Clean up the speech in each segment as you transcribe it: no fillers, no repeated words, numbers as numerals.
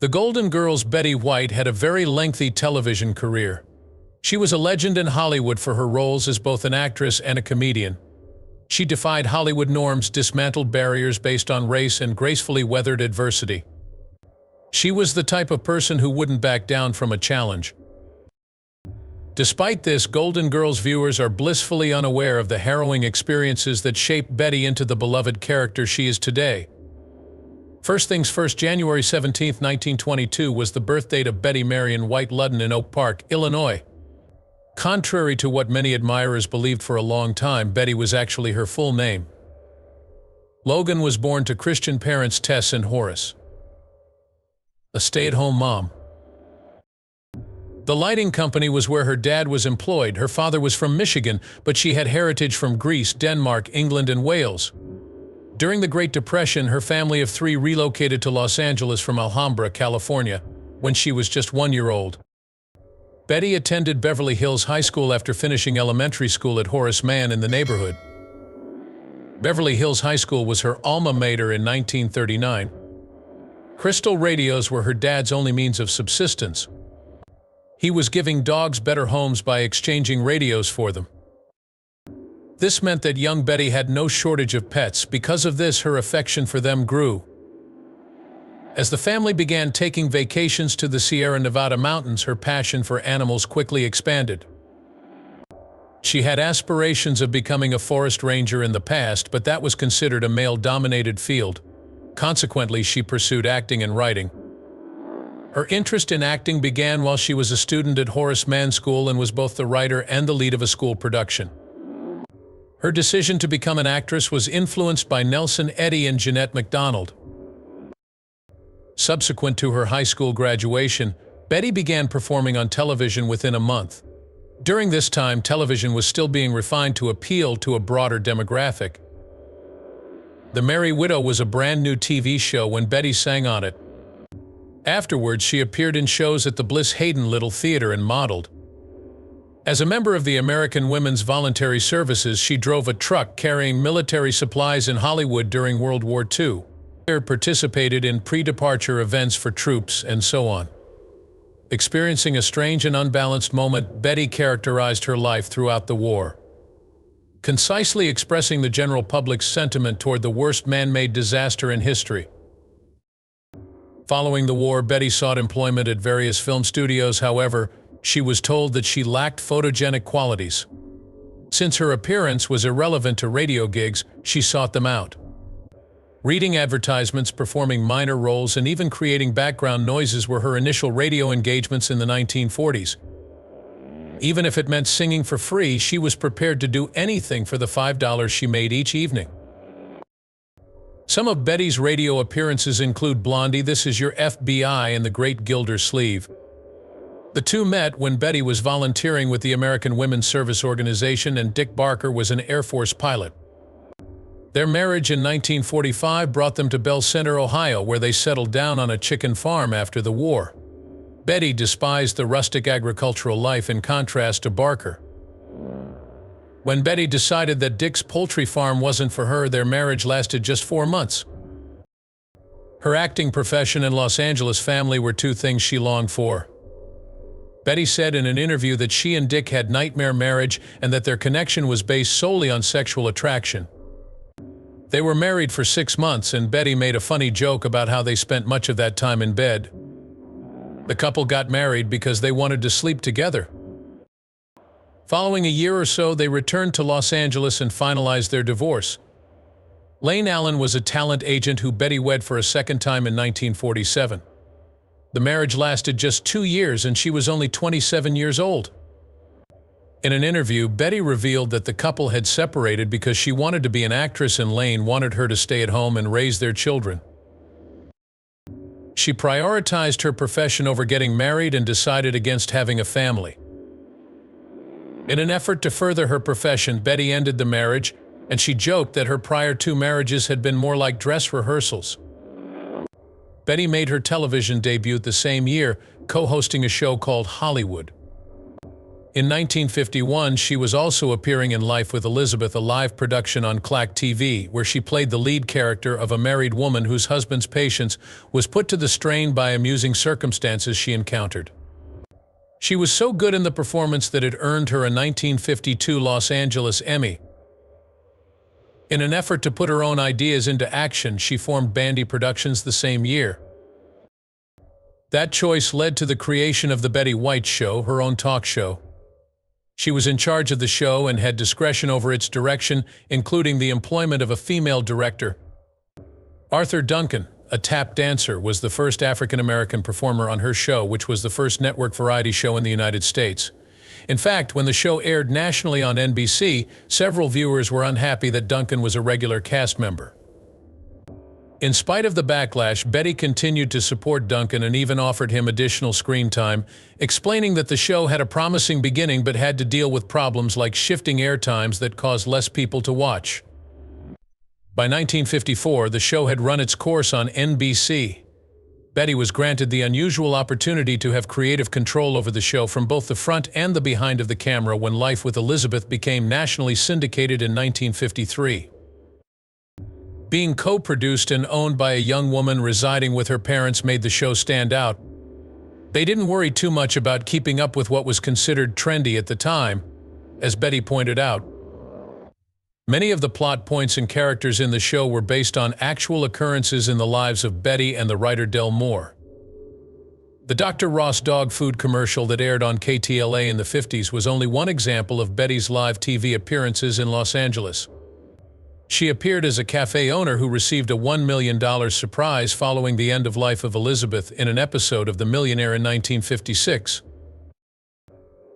The Golden Girl's Betty White had a very lengthy television career. She was a legend in Hollywood for her roles as both an actress and a comedian. She defied Hollywood norms, dismantled barriers based on race, and gracefully weathered adversity. She was the type of person who wouldn't back down from a challenge. Despite this, Golden Girls viewers are blissfully unaware of the harrowing experiences that shaped Betty into the beloved character she is today. First things first, January 17, 1922 was the birthdate of Betty Marion White Ludden in Oak Park, Illinois. Contrary to what many admirers believed for a long time, Betty was actually her full name. Logan was born to Christian parents Tess and Horace. A stay-at-home mom. The lighting company was where her dad was employed. Her father was from Michigan, but she had heritage from Greece, Denmark, England, and Wales. During the Great Depression, her family of 3 relocated to Los Angeles from Alhambra, California, when she was just 1 year old. Betty attended Beverly Hills High School after finishing elementary school at Horace Mann in the neighborhood. Beverly Hills High School was her alma mater in 1939. Crystal radios were her dad's only means of subsistence. He was giving dogs better homes by exchanging radios for them. This meant that young Betty had no shortage of pets. Because of this, her affection for them grew. As the family began taking vacations to the Sierra Nevada mountains, her passion for animals quickly expanded. She had aspirations of becoming a forest ranger in the past, but that was considered a male-dominated field. Consequently, she pursued acting and writing. Her interest in acting began while she was a student at Horace Mann School and was both the writer and the lead of a school production. Her decision to become an actress was influenced by Nelson Eddy and Jeanette MacDonald. Subsequent to her high school graduation, Betty began performing on television within a month. During this time, television was still being refined to appeal to a broader demographic. The Merry Widow was a brand new TV show when Betty sang on it. Afterwards, she appeared in shows at the Bliss Hayden Little Theater and modeled. As a member of the American Women's Voluntary Services, she drove a truck carrying military supplies in Hollywood during World War II. She participated in pre-departure events for troops, and so on. Experiencing a strange and unbalanced moment, Betty characterized her life throughout the war, concisely expressing the general public's sentiment toward the worst man-made disaster in history. Following the war, Betty sought employment at various film studios. However, she was told that she lacked photogenic qualities. Since her appearance was irrelevant to radio gigs, she sought them out. Reading advertisements, performing minor roles, and even creating background noises were her initial radio engagements in the 1940s. Even if it meant singing for free, she was prepared to do anything for the $5 she made each evening. Some of Betty's radio appearances include Blondie, This Is Your FBI, and The Great Gildersleeve. The two met when Betty was volunteering with the American Women's Service Organization and Dick Barker was an Air Force pilot. Their marriage in 1945 brought them to Bell Center, Ohio, where they settled down on a chicken farm after the war. Betty despised the rustic agricultural life in contrast to Barker. When Betty decided that Dick's poultry farm wasn't for her, their marriage lasted just 4 months. Her acting profession and Los Angeles family were two things she longed for. Betty said in an interview that she and Dick had nightmare marriage and that their connection was based solely on sexual attraction. They were married for 6 months, and Betty made a funny joke about how they spent much of that time in bed. The couple got married because they wanted to sleep together. Following a year or so, they returned to Los Angeles and finalized their divorce. Lane Allen was a talent agent who Betty wed for a second time in 1947. The marriage lasted just 2 years, and she was only 27 years old. In an interview, Betty revealed that the couple had separated because she wanted to be an actress and Lane wanted her to stay at home and raise their children. She prioritized her profession over getting married and decided against having a family. In an effort to further her profession, Betty ended the marriage, and she joked that her prior 2 marriages had been more like dress rehearsals. Betty made her television debut the same year, co-hosting a show called Hollywood. In 1951, she was also appearing in Life with Elizabeth, a live production on Clack TV, where she played the lead character of a married woman whose husband's patience was put to the strain by amusing circumstances she encountered. She was so good in the performance that it earned her a 1952 Los Angeles Emmy. In an effort to put her own ideas into action, she formed Bandy Productions the same year. That choice led to the creation of The Betty White Show, her own talk show. She was in charge of the show and had discretion over its direction, including the employment of a female director. Arthur Duncan, a tap dancer, was the first African-American performer on her show, which was the first network variety show in the United States. In fact, when the show aired nationally on NBC, several viewers were unhappy that Duncan was a regular cast member. In spite of the backlash, Betty continued to support Duncan and even offered him additional screen time, explaining that the show had a promising beginning but had to deal with problems like shifting air times that caused less people to watch. By 1954, the show had run its course on NBC. Betty was granted the unusual opportunity to have creative control over the show from both the front and the behind of the camera when Life with Elizabeth became nationally syndicated in 1953. Being co-produced and owned by a young woman residing with her parents made the show stand out. They didn't worry too much about keeping up with what was considered trendy at the time, as Betty pointed out. Many of the plot points and characters in the show were based on actual occurrences in the lives of Betty and the writer Del Moore. The Dr. Ross dog food commercial that aired on KTLA in the 50s was only one example of Betty's live TV appearances in Los Angeles. She appeared as a cafe owner who received a $1 million surprise following the end of Life of Elizabeth in an episode of The Millionaire in 1956.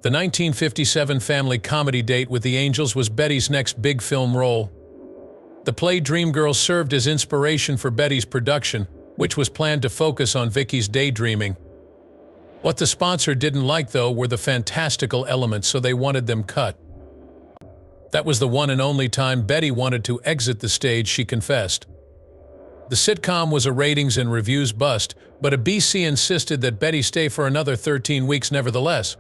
The 1957 family comedy Date with the Angels was Betty's next big film role. The play Dreamgirls served as inspiration for Betty's production, which was planned to focus on Vicky's daydreaming. What the sponsor didn't like, though, were the fantastical elements, so they wanted them cut. That was the one and only time Betty wanted to exit the stage, she confessed. The sitcom was a ratings and reviews bust, but a BC insisted that Betty stay for another 13 weeks nevertheless.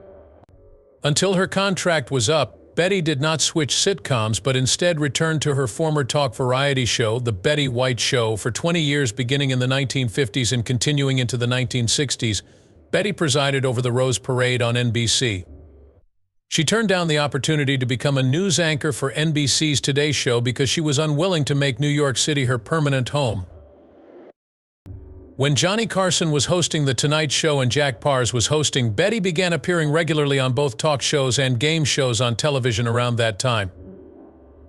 Until her contract was up, Betty did not switch sitcoms but instead returned to her former talk variety show, The Betty White Show, for 20 years beginning in the 1950s and continuing into the 1960s. Betty presided over the Rose Parade on NBC. She turned down the opportunity to become a news anchor for NBC's Today Show because she was unwilling to make New York City her permanent home. When Johnny Carson was hosting The Tonight Show and Jack Pars was hosting, Betty began appearing regularly on both talk shows and game shows on television around that time.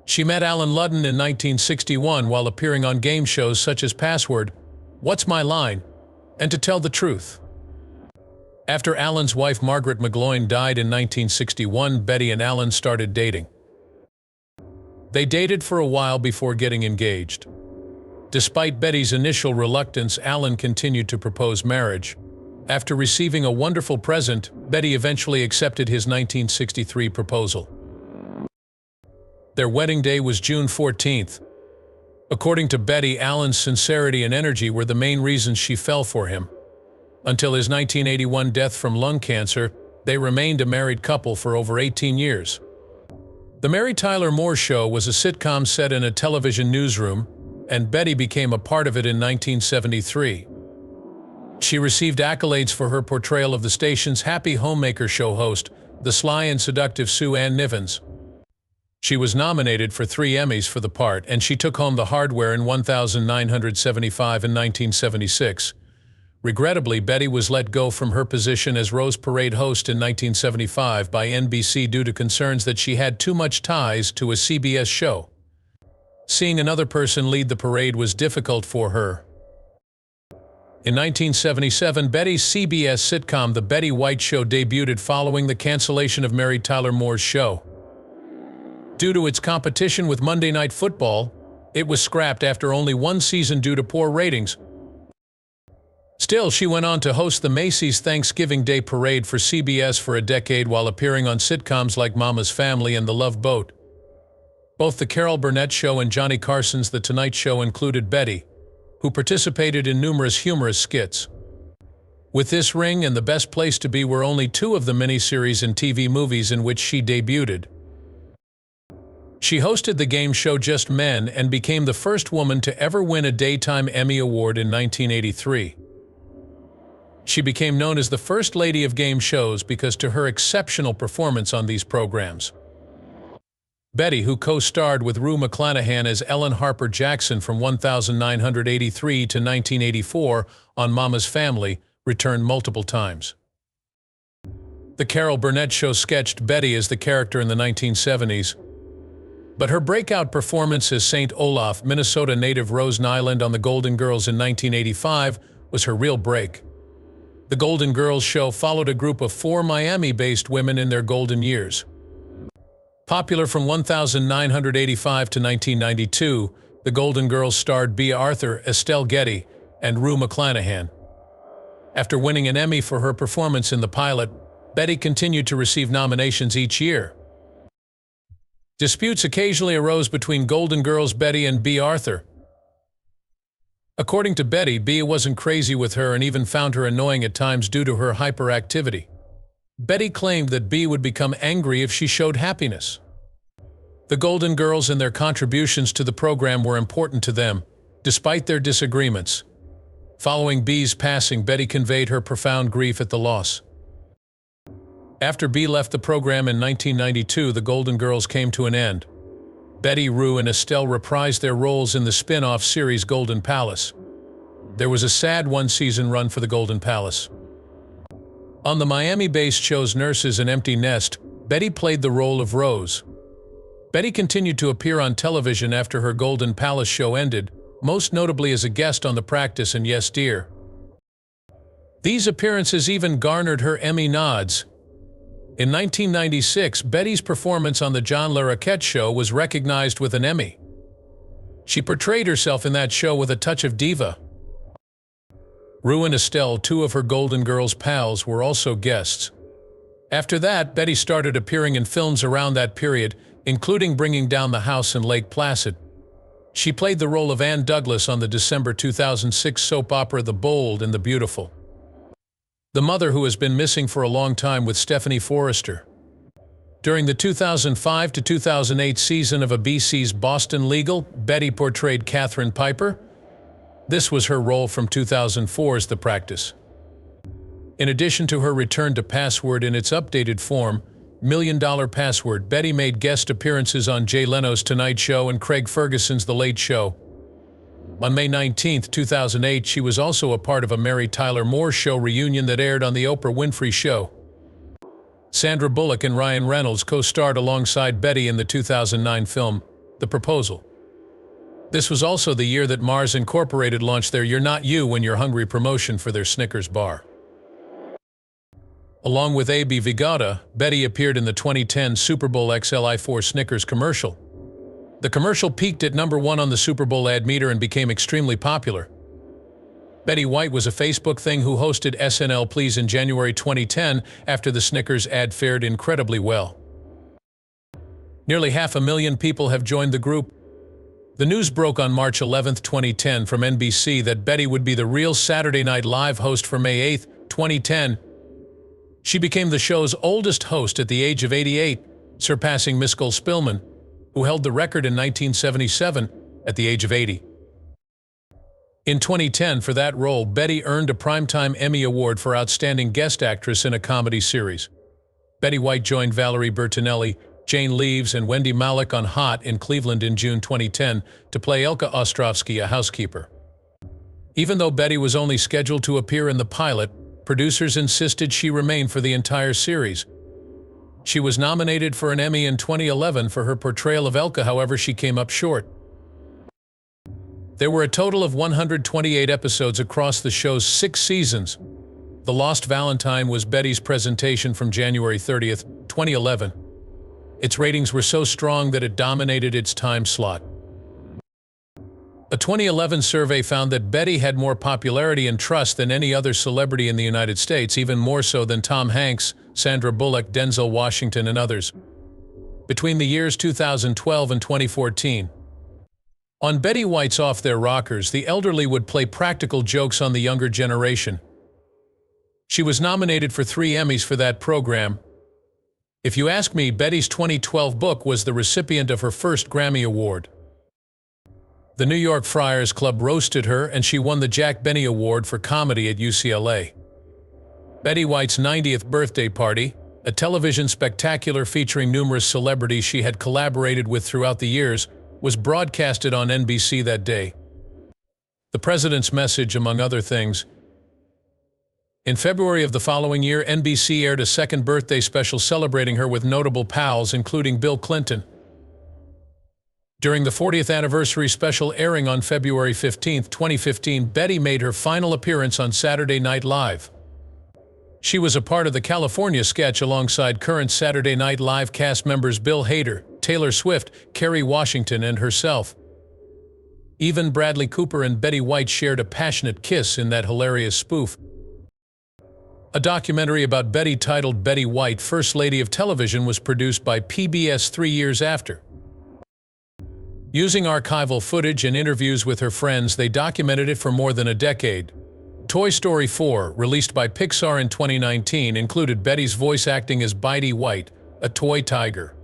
She met Alan Ludden in 1961 while appearing on game shows such as Password, What's My Line, and To Tell the Truth. After Alan's wife Margaret McGloin died in 1961, Betty and Alan started dating. They dated for a while before getting engaged. Despite Betty's initial reluctance, Alan continued to propose marriage. After receiving a wonderful present, Betty eventually accepted his 1963 proposal. Their wedding day was June 14th. According to Betty, Alan's sincerity and energy were the main reasons she fell for him. Until his 1981 death from lung cancer, they remained a married couple for over 18 years. The Mary Tyler Moore Show was a sitcom set in a television newsroom, and Betty became a part of it in 1973. She received accolades for her portrayal of the station's happy homemaker show host, the sly and seductive Sue Ann Nivens. She was nominated for 3 Emmys for the part, and she took home the hardware in 1975 and 1976. Regrettably, Betty was let go from her position as Rose Parade host in 1975 by NBC due to concerns that she had too much ties to a CBS show. Seeing another person lead the parade was difficult for her. In 1977, Betty's CBS sitcom The Betty White Show debuted following the cancellation of Mary Tyler Moore's show. Due to its competition with Monday Night Football, it was scrapped after only one season due to poor ratings. Still, she went on to host the Macy's Thanksgiving Day Parade for CBS for a decade while appearing on sitcoms like Mama's Family and The Love Boat. Both The Carol Burnett Show and Johnny Carson's The Tonight Show included Betty, who participated in numerous humorous skits. With this ring and The Best Place to Be were only two of the miniseries and TV movies in which she debuted. She hosted the game show Just Men and became the first woman to ever win a Daytime Emmy Award in 1983. She became known as the First Lady of Game Shows because of her exceptional performance on these programs. Betty, who co-starred with Rue McClanahan as Ellen Harper Jackson from 1983 to 1984 on Mama's Family, returned multiple times. The Carol Burnett Show sketched Betty as the character in the 1970s, but her breakout performance as St. Olaf, Minnesota native Rose Nyland on The Golden Girls in 1985 was her real break. The Golden Girls show followed a group of 4 Miami-based women in their golden years. Popular from 1985 to 1992, The Golden Girls starred aAfter, Estelle Getty, and Rue McClanahan. After winning an Emmy for her performance in the pilot, Betty continued to receive nominations each year. Disputes occasionally arose between Golden Girls Betty and aAfter. According to Betty, Bea wasn't crazy with her and even found her annoying at times due to her hyperactivity. Betty claimed that Bea would become angry if she showed happiness. The Golden Girls and their contributions to the program were important to them, despite their disagreements. Following Bea's passing, Betty conveyed her profound grief at the loss. After Bea left the program in 1992, the Golden Girls came to an end. Betty, Rue, and Estelle reprised their roles in the spin-off series Golden Palace. There was a sad one-season run for the Golden Palace. On the Miami-based shows Nurses and Empty Nest, Betty played the role of Rose. Betty continued to appear on television after her Golden Palace show ended, most notably as a guest on The Practice and Yes Dear. These appearances even garnered her Emmy nods. In 1996, Betty's performance on The John Larroquette Show was recognized with an Emmy. She portrayed herself in that show with a touch of diva. Rue and Estelle, two of her Golden Girls pals, were also guests. After that, Betty started appearing in films around that period, including Bringing Down the House and Lake Placid. She played the role of Anne Douglas on the December 2006 soap opera The Bold and the Beautiful. The mother who has been missing for a long time with Stephanie Forrester. During the 2005 to 2008 season of ABC's Boston Legal, Betty portrayed Catherine Piper. This was her role from 2004's The Practice. In addition to her return to Password in its updated form, $1 Million Password, Betty made guest appearances on Jay Leno's Tonight Show and Craig Ferguson's The Late Show. On May 19, 2008, she was also a part of a Mary Tyler Moore Show reunion that aired on The Oprah Winfrey Show. Sandra Bullock and Ryan Reynolds co-starred alongside Betty in the 2009 film, The Proposal. This was also the year that Mars Incorporated launched their You're Not You When You're Hungry promotion for their Snickers bar. Along with A.B. Vigata, Betty appeared in the 2010 Super Bowl XLI4 Snickers commercial. The commercial peaked at #1 on the Super Bowl ad meter and became extremely popular. Betty White was a Facebook thing who hosted SNL Please in January 2010 after the Snickers ad fared incredibly well. Nearly 500,000 people have joined the group. The news broke on March 11, 2010 from NBC that Betty would be the Real Saturday Night Live host for May 8, 2010. She became the show's oldest host at the age of 88, surpassing Miskel Spillman, who held the record in 1977 at the age of 80. In 2010, for that role, Betty earned a Primetime Emmy Award for Outstanding Guest Actress in a Comedy Series. Betty White joined Valerie Bertinelli, Jane Leeves, and Wendy Malick on Hot in Cleveland in June 2010 to play Elka Ostrovsky, a housekeeper. Even though Betty was only scheduled to appear in the pilot, producers insisted she remain for the entire series. She was nominated for an Emmy in 2011 for her portrayal of Elka, however she came up short. There were a total of 128 episodes across the show's 6 seasons. The Lost Valentine was Betty's presentation from January 30, 2011. Its ratings were so strong that it dominated its time slot. A 2011 survey found that Betty had more popularity and trust than any other celebrity in the United States, even more so than Tom Hanks, Sandra Bullock, Denzel Washington, and others. Between the years 2012 and 2014. On Betty White's Off Their Rockers, the elderly would play practical jokes on the younger generation. She was nominated for 3 Emmys for that program. If you ask me, Betty's 2012 book was the recipient of her first Grammy Award. The New York Friars Club roasted her, and she won the Jack Benny Award for Comedy at UCLA. Betty White's 90th birthday party, a television spectacular featuring numerous celebrities she had collaborated with throughout the years, was broadcasted on NBC that day. The president's message, among other things. In February of the following year, NBC aired a second birthday special celebrating her with notable pals, including Bill Clinton. During the 40th anniversary special airing on February 15, 2015, Betty made her final appearance on Saturday Night Live. She was a part of the California sketch alongside current Saturday Night Live cast members Bill Hader, Taylor Swift, Kerry Washington, and herself. Even Bradley Cooper and Betty White shared a passionate kiss in that hilarious spoof. A documentary about Betty titled Betty White, First Lady of Television was produced by PBS 3 years after. Using archival footage and interviews with her friends, they documented it for more than a decade. Toy Story 4, released by Pixar in 2019, included Betty's voice acting as Bitey White, a toy tiger.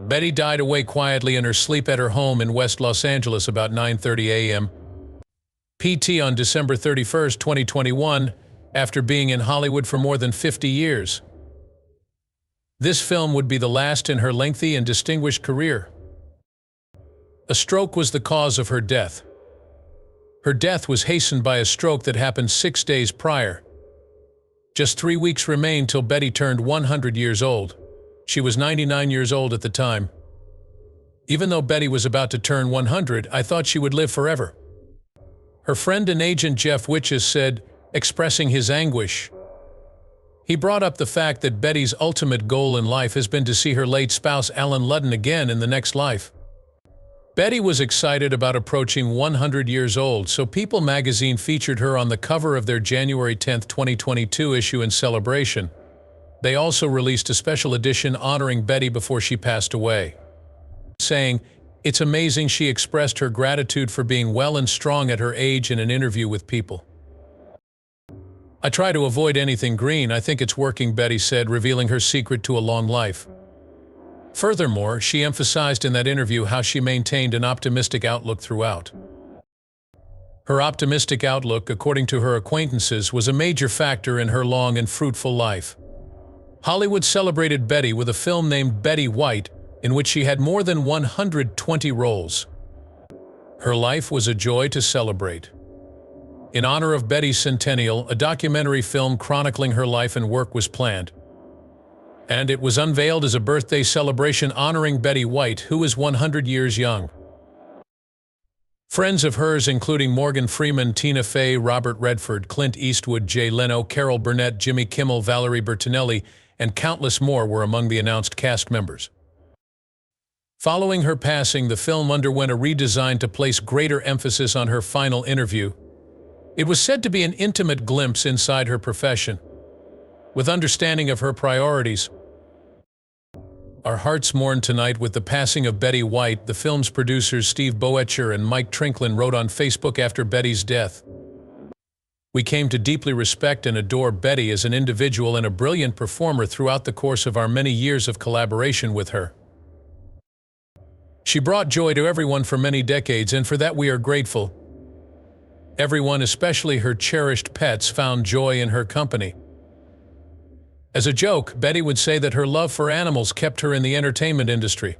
Betty died away quietly in her sleep at her home in West Los Angeles about 9:30 a.m. PT on December 31, 2021, after being in Hollywood for more than 50 years. This film would be the last in her lengthy and distinguished career. A stroke was the cause of her death. Her death was hastened by a stroke that happened 6 days prior. Just 3 weeks remained till Betty turned 100 years old. She was 99 years old at the time. Even though Betty was about to turn 100, I thought she would live forever. Her friend and agent Jeff Witches said, expressing his anguish. He brought up the fact that Betty's ultimate goal in life has been to see her late spouse Alan Ludden again in the next life. Betty was excited about approaching 100 years old, so People magazine featured her on the cover of their January 10, 2022 issue in celebration. They also released a special edition honoring Betty before she passed away, saying, "It's amazing she expressed her gratitude for being well and strong at her age in an interview with People. I try to avoid anything green. I think it's working," Betty said, revealing her secret to a long life. Furthermore, she emphasized in that interview how she maintained an optimistic outlook throughout. Her optimistic outlook, according to her acquaintances, was a major factor in her long and fruitful life. Hollywood celebrated Betty with a film named Betty White, in which she had more than 120 roles. Her life was a joy to celebrate. In honor of Betty's centennial, a documentary film chronicling her life and work was planned. And it was unveiled as a birthday celebration honoring Betty White, who is 100 years young. Friends of hers, including Morgan Freeman, Tina Fey, Robert Redford, Clint Eastwood, Jay Leno, Carol Burnett, Jimmy Kimmel, Valerie Bertinelli, and countless more were among the announced cast members. Following her passing, the film underwent a redesign to place greater emphasis on her final interview. It was said to be an intimate glimpse inside her profession, with understanding of her priorities. Our hearts mourn tonight with the passing of Betty White, the film's producers Steve Boetcher and Mike Trinklin wrote on Facebook after Betty's death. We came to deeply respect and adore Betty as an individual and a brilliant performer throughout the course of our many years of collaboration with her. She brought joy to everyone for many decades, and for that we are grateful. Everyone, especially her cherished pets, found joy in her company. As a joke, Betty would say that her love for animals kept her in the entertainment industry.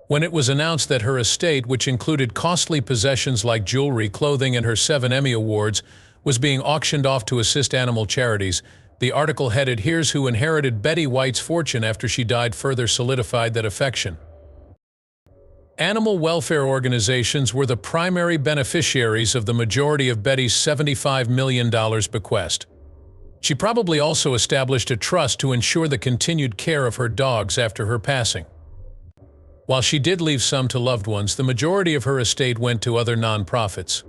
When it was announced that her estate, which included costly possessions like jewelry, clothing, and her 7 Emmy Awards, was being auctioned off to assist animal charities, the article headed, "Here's who inherited Betty White's fortune after she died," further solidified that affection. Animal welfare organizations were the primary beneficiaries of the majority of Betty's $75 million bequest. She probably also established a trust to ensure the continued care of her dogs after her passing. While she did leave some to loved ones, the majority of her estate went to other nonprofits.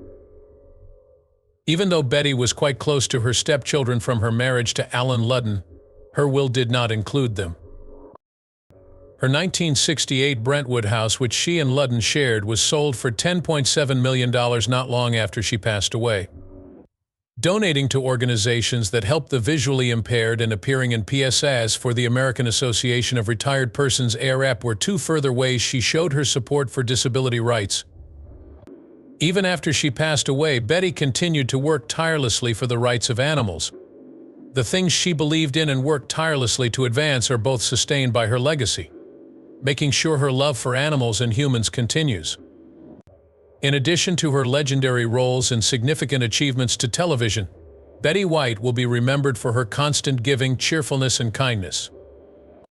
Even though Betty was quite close to her stepchildren from her marriage to Alan Ludden, her will did not include them. Her 1968 Brentwood house, which she and Ludden shared, was sold for $10.7 million not long after she passed away. donating to organizations that help the visually impaired and appearing in PSAs for the American Association of Retired Persons aAfter were two further ways she showed her support for disability rights. Even after she passed away, Betty continued to work tirelessly for the rights of animals. The things she believed in and worked tirelessly to advance are both sustained by her legacy, making sure her love for animals and humans continues. In addition to her legendary roles and significant achievements to television, Betty White will be remembered for her constant giving, cheerfulness, and kindness.